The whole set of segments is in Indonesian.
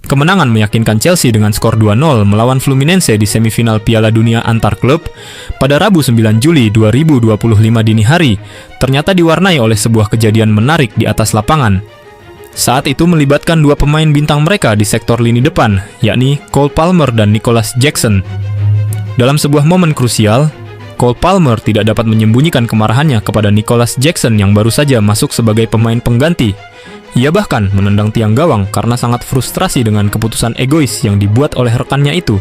Kemenangan meyakinkan Chelsea dengan skor 2-0 melawan Fluminense di semifinal Piala Dunia antar klub pada Rabu 9 Juli 2025 dini hari ternyata diwarnai oleh sebuah kejadian menarik di atas lapangan. Saat itu melibatkan dua pemain bintang mereka di sektor lini depan, yakni Cole Palmer dan Nicolas Jackson. Dalam sebuah momen krusial, Cole Palmer tidak dapat menyembunyikan kemarahannya kepada Nicolas Jackson yang baru saja masuk sebagai pemain pengganti. Ia bahkan menendang tiang gawang karena sangat frustrasi dengan keputusan egois yang dibuat oleh rekannya itu.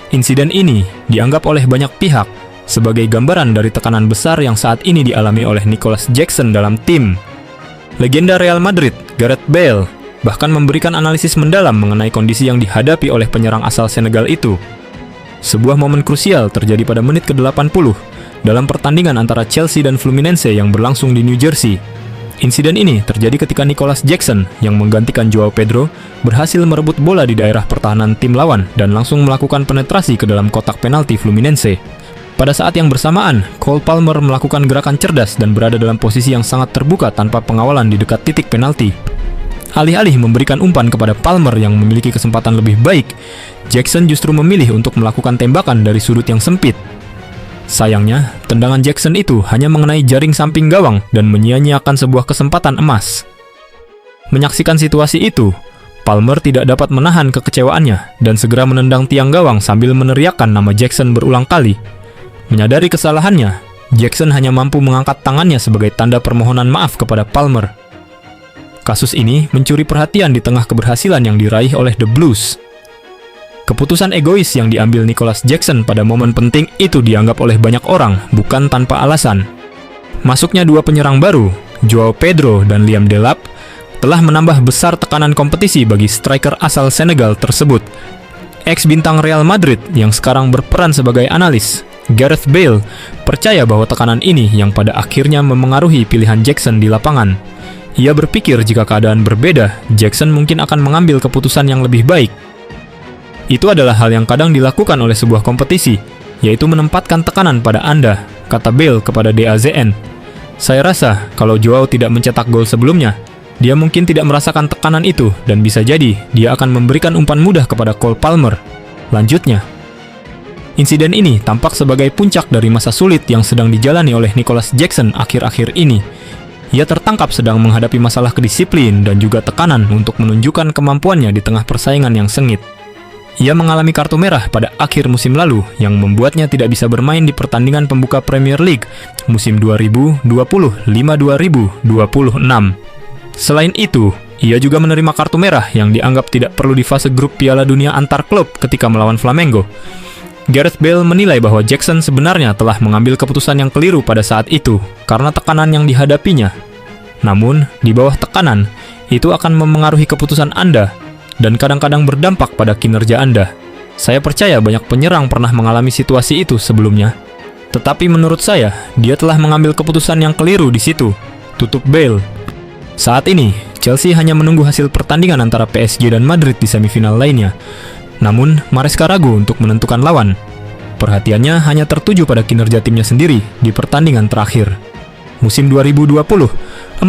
Insiden ini dianggap oleh banyak pihak sebagai gambaran dari tekanan besar yang saat ini dialami oleh Nicolas Jackson dalam tim. Legenda Real Madrid, Gareth Bale, bahkan memberikan analisis mendalam mengenai kondisi yang dihadapi oleh penyerang asal Senegal itu. Sebuah momen krusial terjadi pada menit ke-80 dalam pertandingan antara Chelsea dan Fluminense yang berlangsung di New Jersey. Insiden ini terjadi ketika Nicolas Jackson yang menggantikan Joao Pedro berhasil merebut bola di daerah pertahanan tim lawan dan langsung melakukan penetrasi ke dalam kotak penalti Fluminense. Pada saat yang bersamaan, Cole Palmer melakukan gerakan cerdas dan berada dalam posisi yang sangat terbuka tanpa pengawalan di dekat titik penalti. Alih-alih memberikan umpan kepada Palmer yang memiliki kesempatan lebih baik, Jackson justru memilih untuk melakukan tembakan dari sudut yang sempit. Sayangnya, tendangan Jackson itu hanya mengenai jaring samping gawang dan menyia-nyiakan sebuah kesempatan emas. Menyaksikan situasi itu, Palmer tidak dapat menahan kekecewaannya dan segera menendang tiang gawang sambil meneriakkan nama Jackson berulang kali. Menyadari kesalahannya, Jackson hanya mampu mengangkat tangannya sebagai tanda permohonan maaf kepada Palmer. Kasus ini mencuri perhatian di tengah keberhasilan yang diraih oleh The Blues. Keputusan egois yang diambil Nicolas Jackson pada momen penting itu dianggap oleh banyak orang bukan tanpa alasan. Masuknya dua penyerang baru, Joao Pedro dan Liam Delap, telah menambah besar tekanan kompetisi bagi striker asal Senegal tersebut. Ex-bintang Real Madrid yang sekarang berperan sebagai analis, Gareth Bale, percaya bahwa tekanan ini yang pada akhirnya memengaruhi pilihan Jackson di lapangan. Ia berpikir jika keadaan berbeda, Jackson mungkin akan mengambil keputusan yang lebih baik. Itu adalah hal yang kadang dilakukan oleh sebuah kompetisi, yaitu menempatkan tekanan pada Anda, kata Bale kepada DAZN. Saya rasa kalau Joao tidak mencetak gol sebelumnya, dia mungkin tidak merasakan tekanan itu dan bisa jadi dia akan memberikan umpan mudah kepada Cole Palmer. Lanjutnya, insiden ini tampak sebagai puncak dari masa sulit yang sedang dijalani oleh Nicolas Jackson akhir-akhir ini. Ia tertangkap sedang menghadapi masalah kedisiplin dan juga tekanan untuk menunjukkan kemampuannya di tengah persaingan yang sengit. Ia mengalami kartu merah pada akhir musim lalu yang membuatnya tidak bisa bermain di pertandingan pembuka Premier League musim 2025-2026. Selain itu, ia juga menerima kartu merah yang dianggap tidak perlu di fase grup Piala Dunia antar klub ketika melawan Flamengo. Gareth Bale menilai bahwa Jackson sebenarnya telah mengambil keputusan yang keliru pada saat itu karena tekanan yang dihadapinya. Namun, di bawah tekanan, itu akan memengaruhi keputusan Anda dan kadang-kadang berdampak pada kinerja Anda. Saya percaya banyak penyerang pernah mengalami situasi itu sebelumnya. Tetapi menurut saya, dia telah mengambil keputusan yang keliru di situ, tutup Bale. Saat ini, Chelsea hanya menunggu hasil pertandingan antara PSG dan Madrid di semifinal lainnya. Namun, Maresca ragu untuk menentukan lawan. Perhatiannya hanya tertuju pada kinerja timnya sendiri di pertandingan terakhir. Musim 2020-2025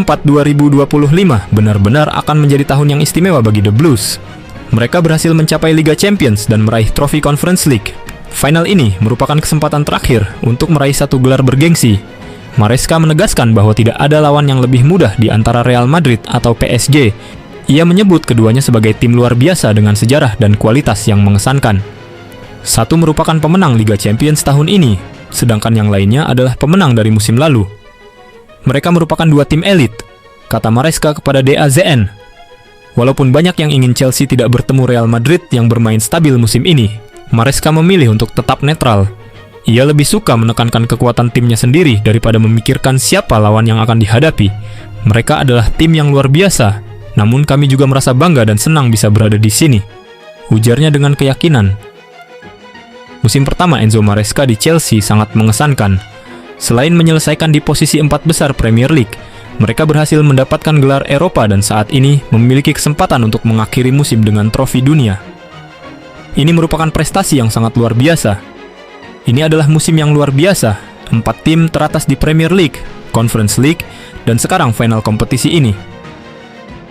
benar-benar akan menjadi tahun yang istimewa bagi The Blues. Mereka berhasil mencapai Liga Champions dan meraih trofi Conference League. Final ini merupakan kesempatan terakhir untuk meraih satu gelar bergengsi. Maresca menegaskan bahwa tidak ada lawan yang lebih mudah di antara Real Madrid atau PSG. Ia menyebut keduanya sebagai tim luar biasa dengan sejarah dan kualitas yang mengesankan. Satu merupakan pemenang Liga Champions tahun ini, sedangkan yang lainnya adalah pemenang dari musim lalu. Mereka merupakan dua tim elit, kata Maresca kepada DAZN. Walaupun banyak yang ingin Chelsea tidak bertemu Real Madrid yang bermain stabil musim ini, Maresca memilih untuk tetap netral. Ia lebih suka menekankan kekuatan timnya sendiri daripada memikirkan siapa lawan yang akan dihadapi. Mereka adalah tim yang luar biasa, namun kami juga merasa bangga dan senang bisa berada di sini, ujarnya dengan keyakinan. Musim pertama Enzo Maresca di Chelsea sangat mengesankan. Selain menyelesaikan di posisi 4 besar Premier League, mereka berhasil mendapatkan gelar Eropa dan saat ini memiliki kesempatan untuk mengakhiri musim dengan trofi dunia. Ini merupakan prestasi yang sangat luar biasa. Ini adalah musim yang luar biasa, 4 tim teratas di Premier League, Conference League, dan sekarang final kompetisi ini.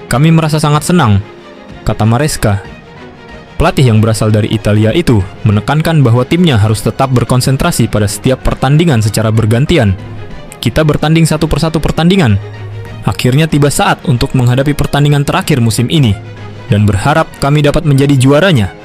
Kami merasa sangat senang, kata Maresca. Pelatih yang berasal dari Italia itu menekankan bahwa timnya harus tetap berkonsentrasi pada setiap pertandingan secara bergantian. Kita bertanding satu persatu pertandingan. Akhirnya tiba saat untuk menghadapi pertandingan terakhir musim ini, dan berharap kami dapat menjadi juaranya.